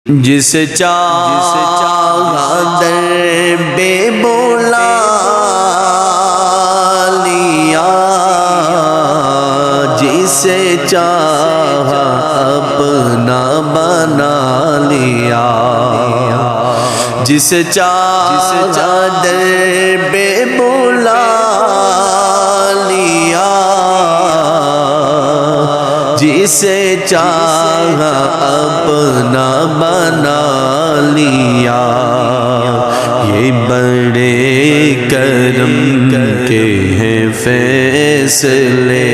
جس چاہا در بے بولا لیا، جسے چاہا اپنا بنا لیا، جس چاہا در بے بولا لیا، جسے چاہا اپنا بنا لیا۔ یہ بڑے کرم کے ہیں فیصلے،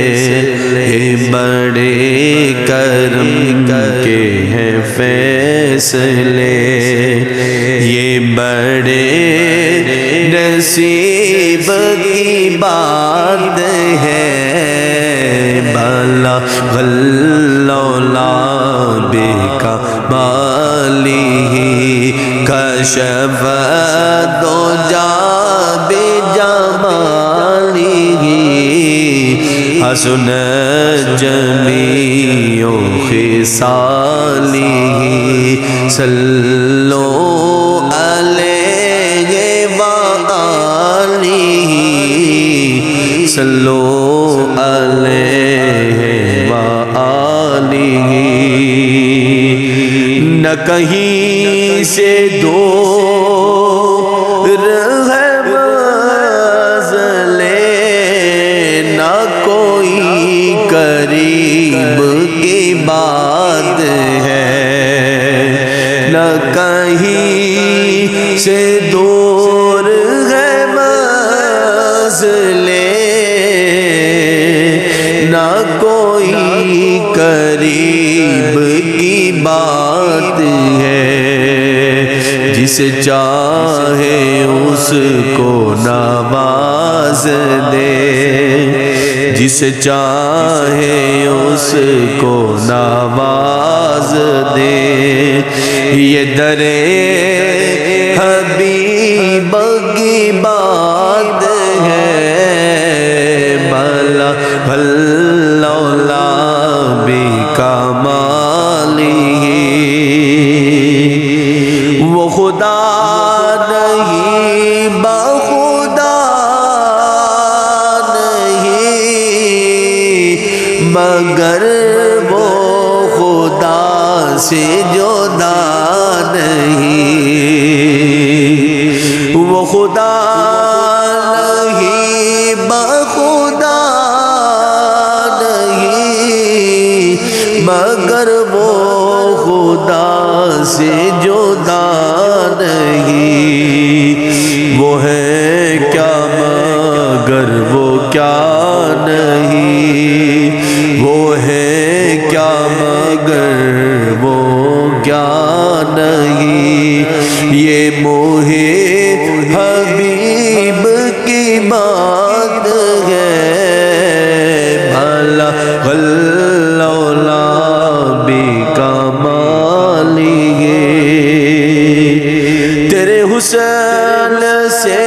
یہ بڑے کرم کے ہیں فیصلے، یہ بڑے نصیب کی بات ہے۔ بھلا غلولا بکمالہ کشف الدجی بجمالہ، حسنت جمیع خصالہ، صلوا علیہ وآلہ، صلوا علیہ وآلہ۔ نہ کہیں سے دور ہے منزلے، نہ کوئی قریب کی بات ہے، نہ کہیں سے دور ہے منزلے، نہ کوئی قریب کی بات ہے۔ جس چاہے اس کو نواز دے، جس چاہے اس کو نواز دے، یہ در حبیب کی بات ہے۔ بھلا غلولا بکمالہ، وہ خدا نہیں بخدا نہیں، مگر وہ خدا سے جدا نہیں، وہ خدا نہیں بخدا نہیں، مگر وہ خدا سے جدا نہیں۔ وہ ہے کیا مگر وہ کیا نہیں، وہ ہے کیا مگر وہ کیا نہیں، یہ موہ حبیب کی بات ہے۔ بھلا غلولا بکمالہ، تیرے حسن سے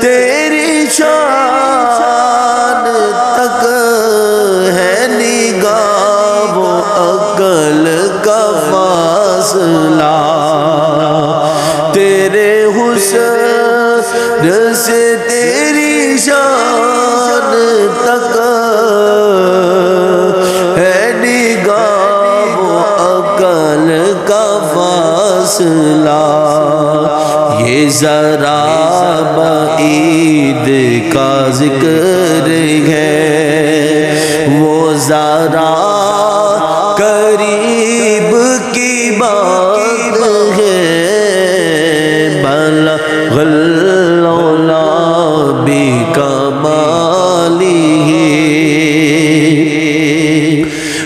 تیری شان تک ہے نگاہ و عقل کا فاصلہ، تیرے حسن سے تیری شان تک ہے نگاہ و عقل کا فاصلہ۔ یہ ذرا بعید کا ذکر ہے، وہ ذرا قریب کی بات ہے۔ بھلا غلولا بکمالہ،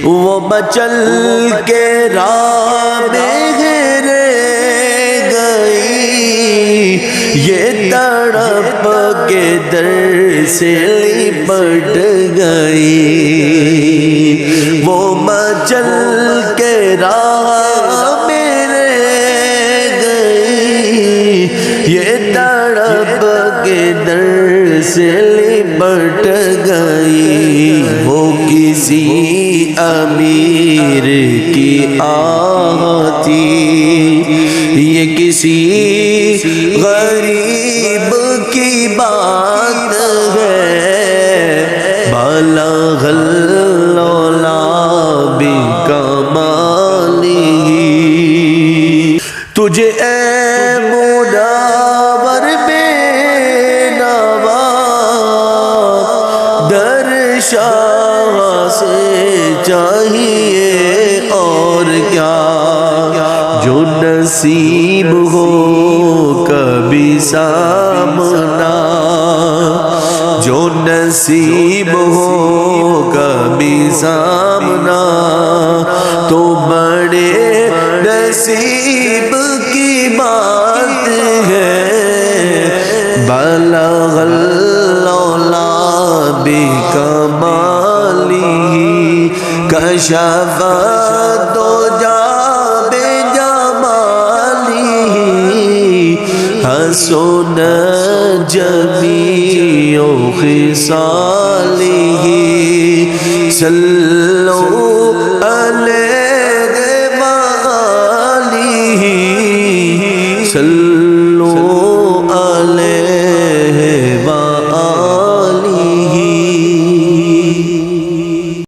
وہ بچل کے راہ میں یہ تڑپ کے در سے لپٹ گئی، وہ مچل کے راہ میں رہ گئی، یہ تڑپ کے در سے لپٹ گئی۔ وہ کسی امیر کی آتی، یہ کسی غریب کی بات ہے، بلغ العلا بکمالہ، تجھے اے منور بے نوا در شاہ سے چاہیے اور کیا، جو نصیب ہو کبھی سامنا، جو نصیب ہو کبھی سامنا، تو بڑے نصیب کی بات ہے، بلغ العلا بکمالہ، کشف الدجی بجمالہ، حسن جمیع خصالہ، صلو علیہ وآلہ، صلو علیہ